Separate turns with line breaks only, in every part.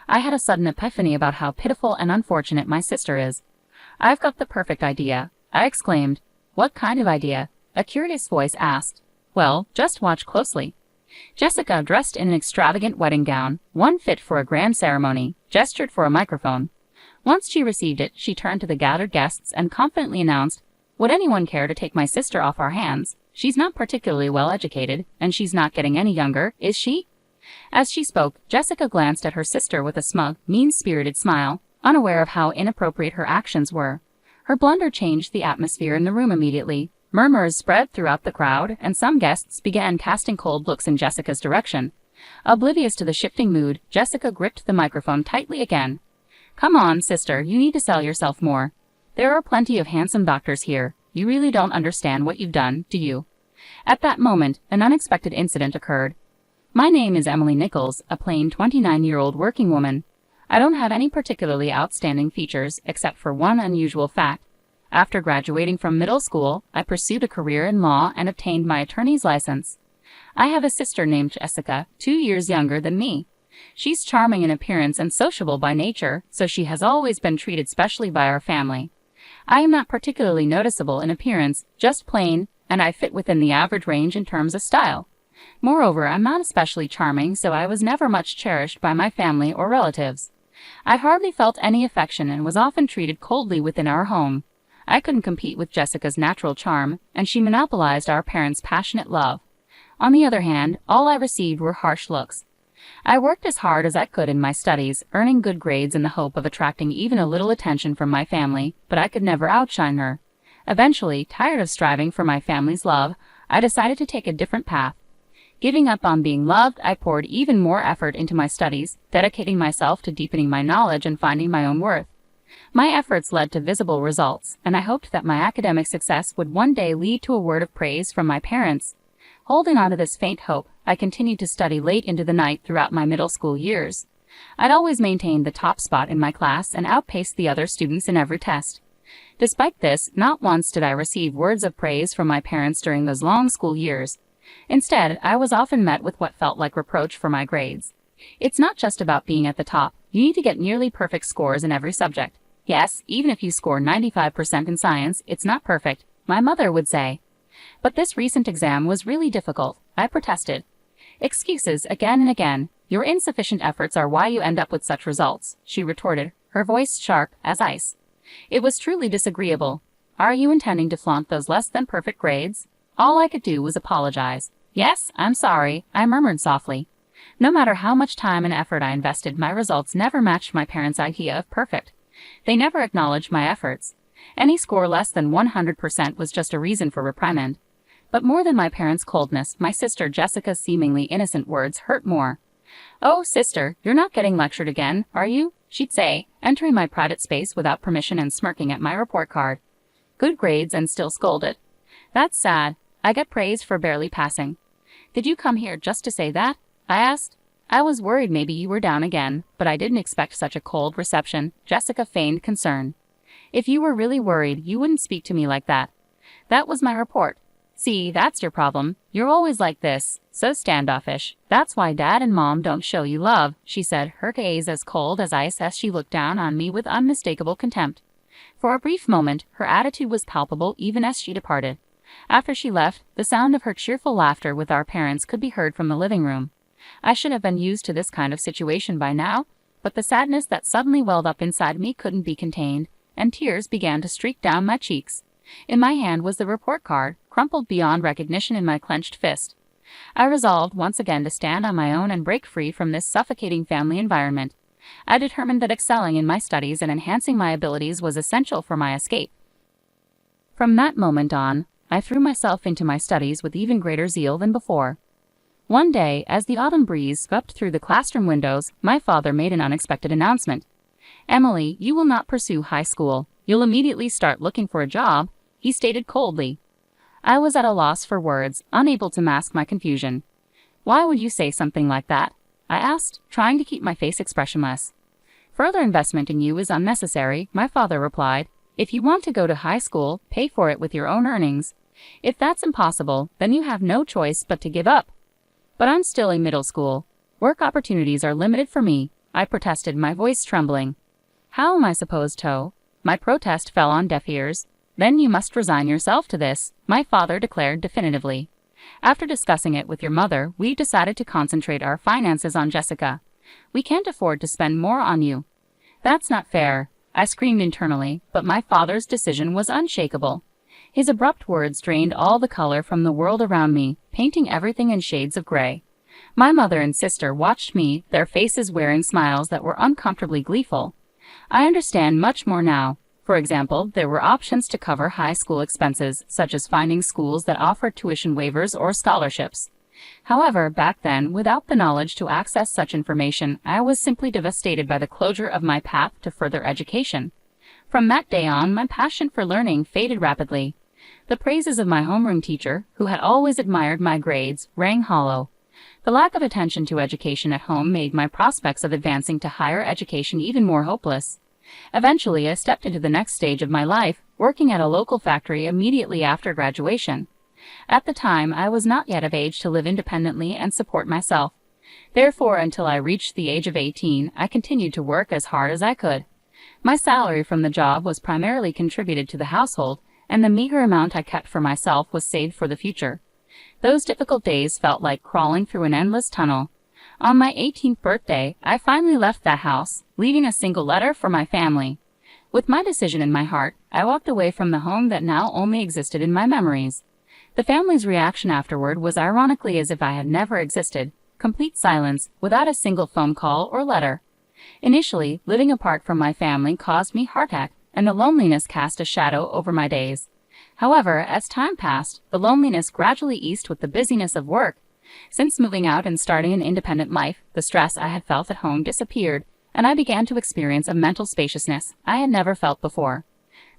I had a sudden epiphany about how pitiful and unfortunate my sister is. "I've got the perfect idea," I exclaimed. "What kind of idea?" a curious voice asked. "Well, just watch closely." Jessica, dressed in an extravagant wedding gown, one fit for a grand ceremony, gestured for a microphone. Once she received it, she turned to the gathered guests and confidently announced, "Would anyone care to take my sister off our hands? She's not particularly well educated, and she's not getting any younger, is she?" As she spoke, Jessica glanced at her sister with a smug, mean-spirited smile, unaware of how inappropriate her actions were. Her blunder changed the atmosphere in the room immediately. Murmurs spread throughout the crowd, and some guests began casting cold looks in Jessica's direction. Oblivious to the shifting mood, Jessica gripped the microphone tightly again. "Come on, sister, you need to sell yourself more. There are plenty of handsome doctors here. You really don't understand what you've done, do you?" At that moment, an unexpected incident occurred. My name is Emily Nichols, a plain 29-year-old working woman. I don't have any particularly outstanding features, except for one unusual fact. After graduating from middle school, I pursued a career in law and obtained my attorney's license. I have a sister named Jessica, 2 years younger than me. She's charming in appearance and sociable by nature, so she has always been treated specially by our family. I am not particularly noticeable in appearance, just plain, and I fit within the average range in terms of style. Moreover, I'm not especially charming, so I was never much cherished by my family or relatives. I hardly felt any affection and was often treated coldly within our home. I couldn't compete with Jessica's natural charm, and she monopolized our parents' passionate love. On the other hand, all I received were harsh looks. I worked as hard as I could in my studies, earning good grades in the hope of attracting even a little attention from my family, but I could never outshine her. Eventually, tired of striving for my family's love, I decided to take a different path. Giving up on being loved, I poured even more effort into my studies, dedicating myself to deepening my knowledge and finding my own worth. My efforts led to visible results, and I hoped that my academic success would one day lead to a word of praise from my parents. Holding on to this faint hope, I continued to study late into the night throughout my middle school years. I'd always maintained the top spot in my class and outpaced the other students in every test. Despite this, not once did I receive words of praise from my parents during those long school years. Instead, I was often met with what felt like reproach for my grades. "It's not just about being at the top. You need to get nearly perfect scores in every subject. Yes, even if you score 95% in science, it's not perfect," my mother would say. "But this recent exam was really difficult," I protested. "Excuses again and again. Your insufficient efforts are why you end up with such results," she retorted, her voice sharp as ice. It was truly disagreeable. "Are you intending to flaunt those less than perfect grades?" All I could do was apologize. "Yes, I'm sorry," I murmured softly. No matter how much time and effort I invested, my results never matched my parents' idea of perfect. They never acknowledged my efforts. Any score less than 100% was just a reason for reprimand. But more than my parents' coldness, my sister Jessica's seemingly innocent words hurt more. "Oh, sister, you're not getting lectured again, are you?" she'd say, entering my private space without permission and smirking at my report card. "Good grades and still scolded. That's sad. I get praise for barely passing." "Did you come here just to say that?" I asked. "I was worried maybe you were down again, but I didn't expect such a cold reception." Jessica feigned concern. "If you were really worried, you wouldn't speak to me like that." That was my report. "See, that's your problem. You're always like this, so standoffish. That's why Dad and Mom don't show you love," she said, her gaze as cold as ice as she looked down on me with unmistakable contempt. For a brief moment, her attitude was palpable even as she departed. After she left, the sound of her cheerful laughter with our parents could be heard from the living room. I should have been used to this kind of situation by now, but the sadness that suddenly welled up inside me couldn't be contained, and tears began to streak down my cheeks. In my hand was the report card, crumpled beyond recognition in my clenched fist. I resolved once again to stand on my own and break free from this suffocating family environment. I determined that excelling in my studies and enhancing my abilities was essential for my escape. From that moment on, I threw myself into my studies with even greater zeal than before. One day, as the autumn breeze swept through the classroom windows, my father made an unexpected announcement. "Emily, you will not pursue high school. You'll immediately start looking for a job," he stated coldly. I was at a loss for words, unable to mask my confusion. "Why would you say something like that?" I asked, trying to keep my face expressionless. "Further investment in you is unnecessary," my father replied. "If you want to go to high school, pay for it with your own earnings. If that's impossible, then you have no choice but to give up." "But I'm still in middle school. Work opportunities are limited for me. I protested, my voice trembling. How am I supposed to? My protest fell on deaf ears. Then you must resign yourself to this, my father declared definitively. After discussing it with your mother, we decided to concentrate our finances on Jessica. We can't afford to spend more on you. That's not fair, I screamed internally, but my father's decision was unshakable. His abrupt words drained all the color from the world around me, painting everything in shades of gray. My mother and sister watched me, their faces wearing smiles that were uncomfortably gleeful. I understand much more now. For example, there were options to cover high school expenses, such as finding schools that offered tuition waivers or scholarships. However, back then, without the knowledge to access such information, I was simply devastated by the closure of my path to further education. From that day on, my passion for learning faded rapidly. The praises of my homeroom teacher, who had always admired my grades, rang hollow. The lack of attention to education at home made my prospects of advancing to higher education even more hopeless. Eventually, I stepped into the next stage of my life, working at a local factory immediately after graduation. At the time, I was not yet of age to live independently and support myself. Therefore, until I reached the age of 18, I continued to work as hard as I could. My salary from the job was primarily contributed to the household, and the meager amount I kept for myself was saved for the future. Those difficult days felt like crawling through an endless tunnel. On my 18th birthday, I finally left that house, leaving a single letter for my family. With my decision in my heart, I walked away from the home that now only existed in my memories. The family's reaction afterward was ironically as if I had never existed, complete silence, without a single phone call or letter. Initially, living apart from my family caused me heartache, and the loneliness cast a shadow over my days. However, as time passed, the loneliness gradually eased with the busyness of work. Since moving out and starting an independent life, the stress I had felt at home disappeared, and I began to experience a mental spaciousness I had never felt before.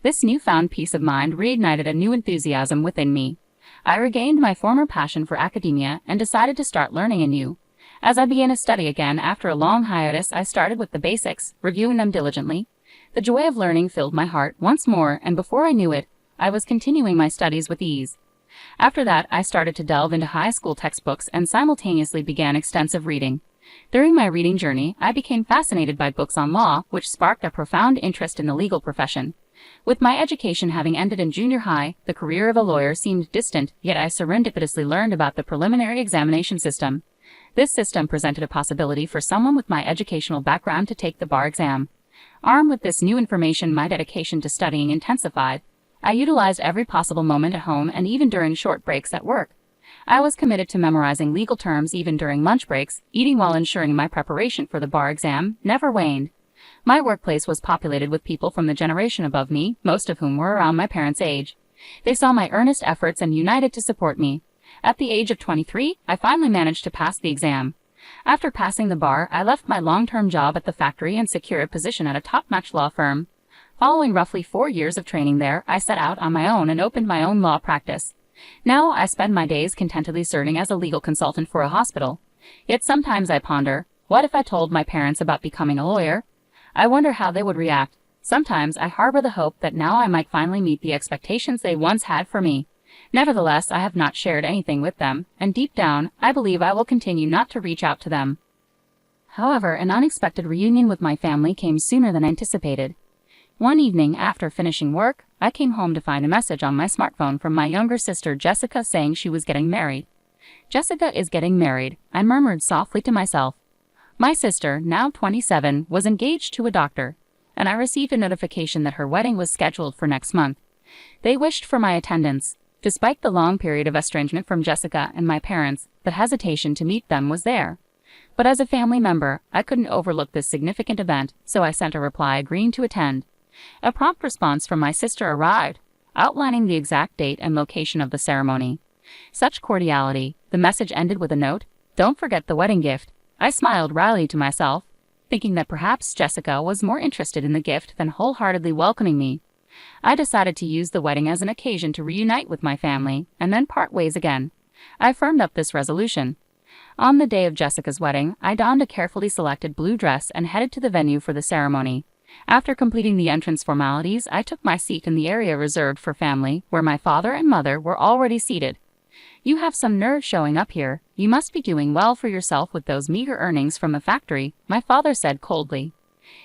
This newfound peace of mind reignited a new enthusiasm within me. I regained my former passion for academia and decided to start learning anew. As I began to study again after a long hiatus, I started with the basics, reviewing them diligently. The joy of learning filled my heart once more, and before I knew it, I was continuing my studies with ease. After that, I started to delve into high school textbooks and simultaneously began extensive reading. During my reading journey, I became fascinated by books on law, which sparked a profound interest in the legal profession. With my education having ended in junior high, the career of a lawyer seemed distant, yet I serendipitously learned about the preliminary examination system. This system presented a possibility for someone with my educational background to take the bar exam. Armed with this new information, my dedication to studying intensified. I utilized every possible moment at home and even during short breaks at work. I was committed to memorizing legal terms even during lunch breaks, eating while ensuring my preparation for the bar exam never waned. My workplace was populated with people from the generation above me, most of whom were around my parents' age. They saw my earnest efforts and united to support me. At the age of 23, I finally managed to pass the exam. After passing the bar, I left my long-term job at the factory and secured a position at a top-notch law firm. Following roughly 4 years of training there, I set out on my own and opened my own law practice. Now I spend my days contentedly serving as a legal consultant for a hospital. Yet sometimes I ponder, what if I told my parents about becoming a lawyer? I wonder how they would react. Sometimes I harbor the hope that now I might finally meet the expectations they once had for me. Nevertheless, I have not shared anything with them, and deep down, I believe I will continue not to reach out to them. However, an unexpected reunion with my family came sooner than anticipated. One evening, after finishing work, I came home to find a message on my smartphone from my younger sister Jessica saying she was getting married. Jessica is getting married, I murmured softly to myself. My sister, now 27, was engaged to a doctor, and I received a notification that her wedding was scheduled for next month. They wished for my attendance. Despite the long period of estrangement from Jessica and my parents, the hesitation to meet them was there. But as a family member, I couldn't overlook this significant event, so I sent a reply agreeing to attend. A prompt response from my sister arrived, outlining the exact date and location of the ceremony. Such cordiality, the message ended with a note, "Don't forget the wedding gift." I smiled wryly to myself, thinking that perhaps Jessica was more interested in the gift than wholeheartedly welcoming me. I decided to use the wedding as an occasion to reunite with my family, and then part ways again. I firmed up this resolution. On the day of Jessica's wedding, I donned a carefully selected blue dress and headed to the venue for the ceremony. After completing the entrance formalities, I took my seat in the area reserved for family, where my father and mother were already seated. You have some nerve showing up here. You must be doing well for yourself with those meager earnings from a factory, my father said coldly.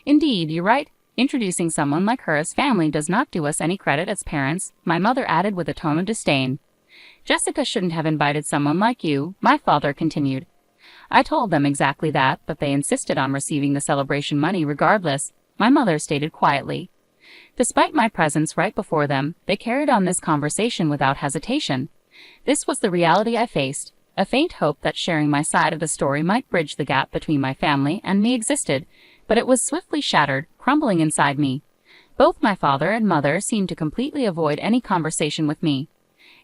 Indeed, you're right. Introducing someone like her as family does not do us any credit as parents, my mother added with a tone of disdain. Jessica shouldn't have invited someone like you, my father continued. I told them exactly that, but they insisted on receiving the celebration money regardless, my mother stated quietly. Despite my presence right before them, they carried on this conversation without hesitation. This was the reality I faced. A faint hope that sharing my side of the story might bridge the gap between my family and me existed, but it was swiftly shattered, crumbling inside me. Both my father and mother seemed to completely avoid any conversation with me.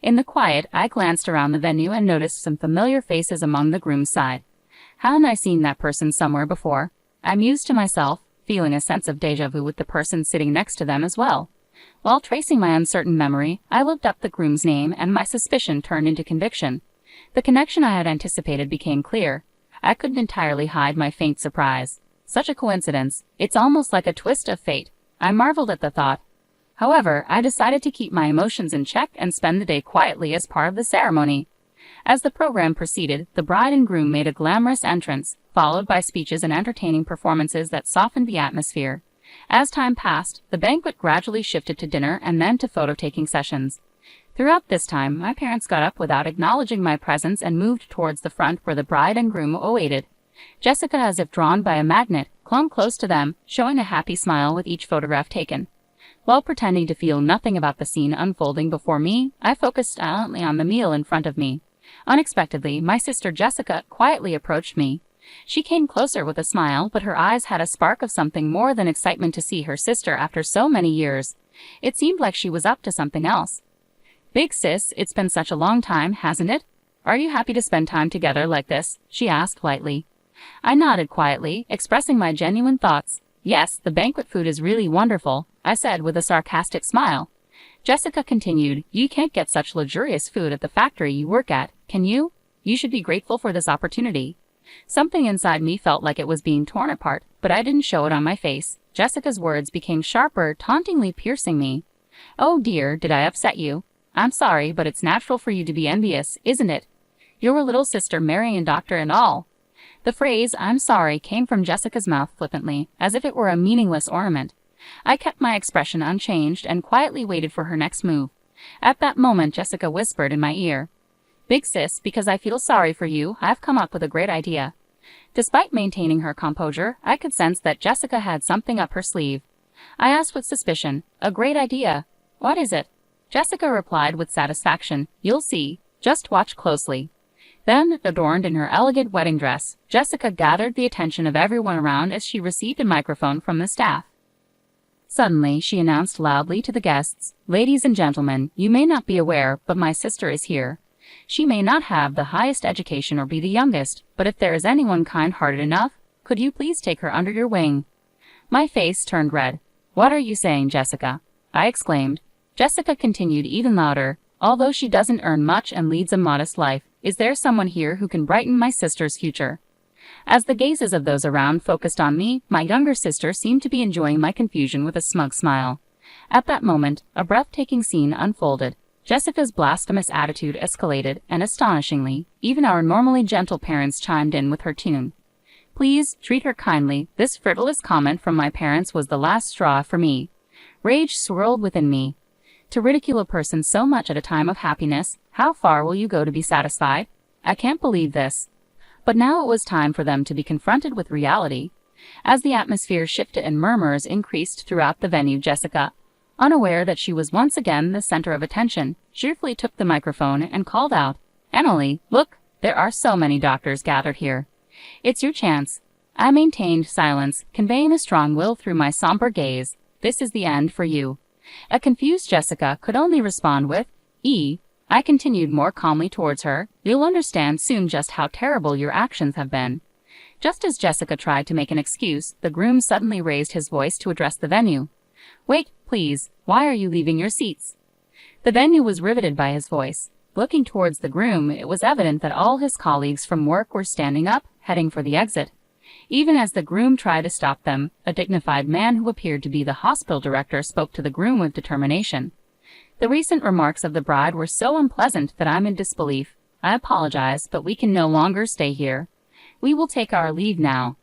In the quiet, I glanced around the venue and noticed some familiar faces among the groom's side. Hadn't I seen that person somewhere before? I mused to myself, feeling a sense of déjà vu with the person sitting next to them as well. While tracing my uncertain memory, I looked up the groom's name and my suspicion turned into conviction. The connection I had anticipated became clear. I couldn't entirely hide my faint surprise. Such a coincidence. It's almost like a twist of fate. I marveled at the thought. However, I decided to keep my emotions in check and spend the day quietly as part of the ceremony. As the program proceeded, the bride and groom made a glamorous entrance, followed by speeches and entertaining performances that softened the atmosphere. As time passed, the banquet gradually shifted to dinner and then to photo-taking sessions. Throughout this time, my parents got up without acknowledging my presence and moved towards the front where the bride and groom awaited. Jessica, as if drawn by a magnet, clung close to them, showing a happy smile with each photograph taken. While pretending to feel nothing about the scene unfolding before me, I focused silently on the meal in front of me. Unexpectedly, my sister Jessica quietly approached me. She came closer with a smile, but her eyes had a spark of something more than excitement to see her sister after so many years. It seemed like she was up to something else. Big sis, it's been such a long time, hasn't it? Are you happy to spend time together like this? She asked lightly. I nodded quietly, expressing my genuine thoughts. Yes, the banquet food is really wonderful, I said with a sarcastic smile. Jessica continued, you can't get such luxurious food at the factory you work at, can you? You should be grateful for this opportunity. Something inside me felt like it was being torn apart, but I didn't show it on my face. Jessica's words became sharper, tauntingly piercing me. Oh dear, did I upset you? I'm sorry, but it's natural for you to be envious, isn't it? Your little sister marrying a doctor and all. The phrase, I'm sorry, came from Jessica's mouth flippantly, as if it were a meaningless ornament. I kept my expression unchanged and quietly waited for her next move. At that moment, Jessica whispered in my ear, Big sis, because I feel sorry for you, I've come up with a great idea. Despite maintaining her composure, I could sense that Jessica had something up her sleeve. I asked with suspicion, a great idea. What is it? Jessica replied with satisfaction, you'll see. Just watch closely. Then, adorned in her elegant wedding dress, Jessica gathered the attention of everyone around as she received a microphone from the staff. Suddenly, she announced loudly to the guests, Ladies and gentlemen, you may not be aware, but my sister is here. She may not have the highest education or be the youngest, but if there is anyone kind-hearted enough, could you please take her under your wing? My face turned red. What are you saying, Jessica? I exclaimed. Jessica continued even louder, although she doesn't earn much and leads a modest life, is there someone here who can brighten my sister's future? As the gazes of those around focused on me, my younger sister seemed to be enjoying my confusion with a smug smile. At that moment, a breathtaking scene unfolded. Jessica's blasphemous attitude escalated, and astonishingly, even our normally gentle parents chimed in with her tune. Please, treat her kindly. This frivolous comment from my parents was the last straw for me. Rage swirled within me. To ridicule a person so much at a time of happiness, how far will you go to be satisfied? I can't believe this. But now it was time for them to be confronted with reality. As the atmosphere shifted and murmurs increased throughout the venue, Jessica, unaware that she was once again the center of attention, cheerfully took the microphone and called out, Annalie, look, there are so many doctors gathered here. It's your chance. I maintained silence, conveying a strong will through my somber gaze. This is the end for you. A confused Jessica could only respond with, I continued more calmly towards her, you'll understand soon just how terrible your actions have been. Just as Jessica tried to make an excuse, the groom suddenly raised his voice to address the venue. Wait, please, why are you leaving your seats? The venue was riveted by his voice. Looking towards the groom, it was evident that all his colleagues from work were standing up, heading for the exit. Even as the groom tried to stop them, a dignified man who appeared to be the hospital director spoke to the groom with determination. The recent remarks of the bride were so unpleasant that I'm in disbelief. I apologize, but we can no longer stay here. We will take our leave now."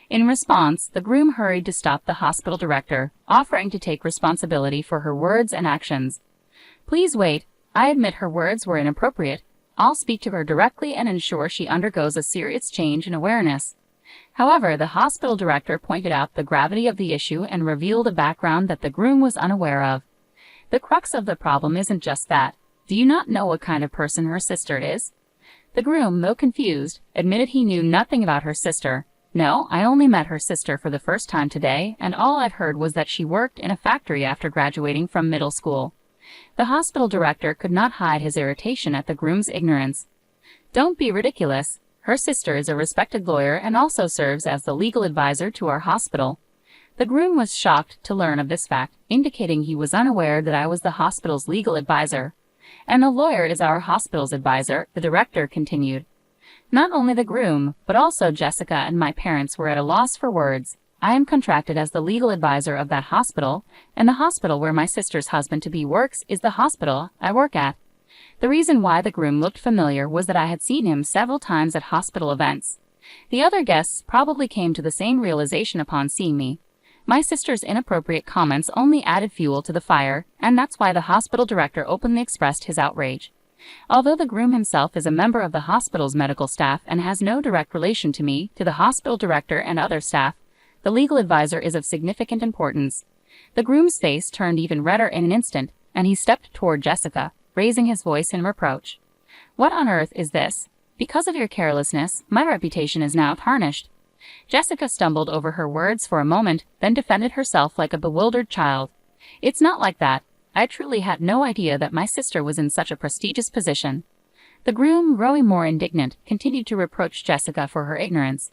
In response, the groom hurried to stop the hospital director, offering to take responsibility for her words and actions. "Please wait. I admit her words were inappropriate. I'll speak to her directly and ensure she undergoes a serious change in awareness." However, the hospital director pointed out the gravity of the issue and revealed a background that the groom was unaware of. The crux of the problem isn't just that. Do you not know what kind of person her sister is? The groom, though confused, admitted he knew nothing about her sister. "No, I only met her sister for the first time today, and all I've heard was that she worked in a factory after graduating from middle school." The hospital director could not hide his irritation at the groom's ignorance. "Don't be ridiculous. Her sister is a respected lawyer and also serves as the legal advisor to our hospital." The groom was shocked to learn of this fact, indicating he was unaware that I was the hospital's legal advisor. "And the lawyer is our hospital's advisor," the director continued. Not only the groom, but also Jessica and my parents were at a loss for words. I am contracted as the legal advisor of that hospital, and the hospital where my sister's husband-to-be works is the hospital I work at. The reason why the groom looked familiar was that I had seen him several times at hospital events. The other guests probably came to the same realization upon seeing me. My sister's inappropriate comments only added fuel to the fire, and that's why the hospital director openly expressed his outrage. Although the groom himself is a member of the hospital's medical staff and has no direct relation to me, to the hospital director and other staff, the legal advisor is of significant importance. The groom's face turned even redder in an instant, and he stepped toward Jessica, raising his voice in reproach. "What on earth is this? Because of your carelessness, my reputation is now tarnished." Jessica stumbled over her words for a moment, then defended herself like a bewildered child. "It's not like that. I truly had no idea that my sister was in such a prestigious position." The groom, growing more indignant, continued to reproach Jessica for her ignorance.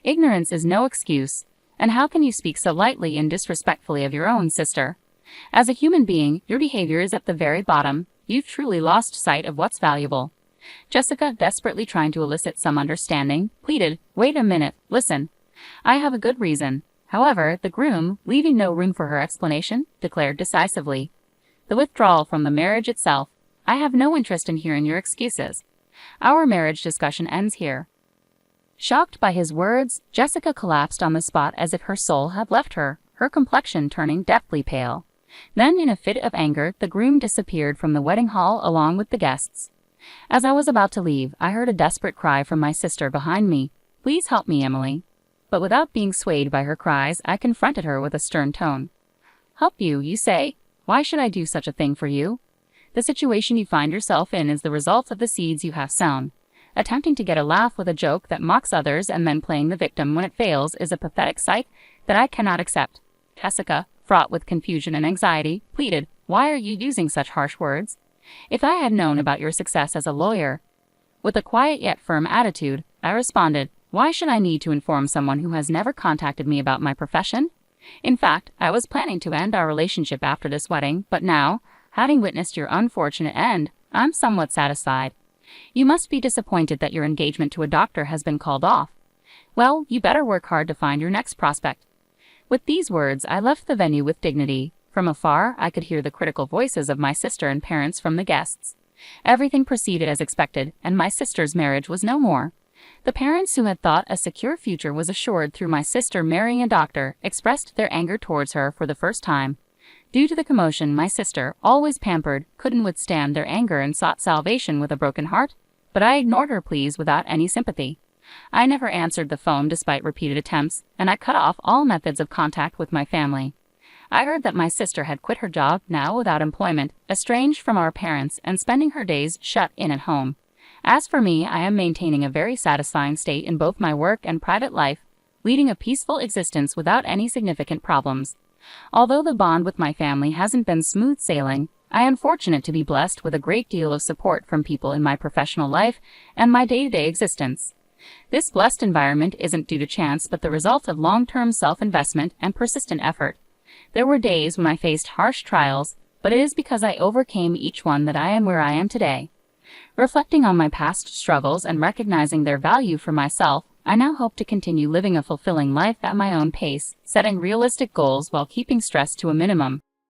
"Ignorance is no excuse. And how can you speak so lightly and disrespectfully of your own sister? As a human being, your behavior is at the very bottom. You've truly lost sight of what's valuable." Jessica, desperately trying to elicit some understanding, pleaded, "Wait a minute, listen. I have a good reason." However, the groom, leaving no room for her explanation, declared decisively, "The withdrawal from the marriage itself. I have no interest in hearing your excuses. Our marriage discussion ends here." Shocked by his words, Jessica collapsed on the spot as if her soul had left her, her complexion turning deathly pale. Then, in a fit of anger, the groom disappeared from the wedding hall along with the guests. As I was about to leave, I heard a desperate cry from my sister behind me. "Please help me, Emily." But without being swayed by her cries, I confronted her with a stern tone. "Help you, you say? Why should I do such a thing for you? The situation you find yourself in is the result of the seeds you have sown. Attempting to get a laugh with a joke that mocks others and then playing the victim when it fails is a pathetic sight that I cannot accept." Jessica, fraught with confusion and anxiety, pleaded, "Why are you using such harsh words? If I had known about your success as a lawyer—" With a quiet yet firm attitude, I responded, "Why should I need to inform someone who has never contacted me about my profession? In fact, I was planning to end our relationship after this wedding, but now, having witnessed your unfortunate end, I'm somewhat satisfied. You must be disappointed that your engagement to a doctor has been called off. Well, you better work hard to find your next prospect." With these words, I left the venue with dignity. From afar, I could hear the critical voices of my sister and parents from the guests. Everything proceeded as expected, and my sister's marriage was no more. The parents who had thought a secure future was assured through my sister marrying a doctor expressed their anger towards her for the first time. Due to the commotion, my sister, always pampered, couldn't withstand their anger and sought salvation with a broken heart, but I ignored her pleas without any sympathy. I never answered the phone despite repeated attempts, and I cut off all methods of contact with my family. I heard that my sister had quit her job, now without employment, estranged from our parents, and spending her days shut in at home. As for me, I am maintaining a very satisfying state in both my work and private life, leading a peaceful existence without any significant problems. Although the bond with my family hasn't been smooth sailing, I am fortunate to be blessed with a great deal of support from people in my professional life and my day-to-day existence. This blessed environment isn't due to chance but the result of long-term self-investment and persistent effort. There were days when I faced harsh trials, but it is because I overcame each one that I am where I am today. Reflecting on my past struggles and recognizing their value for myself, I now hope to continue living a fulfilling life at my own pace, setting realistic goals while keeping stress to a minimum.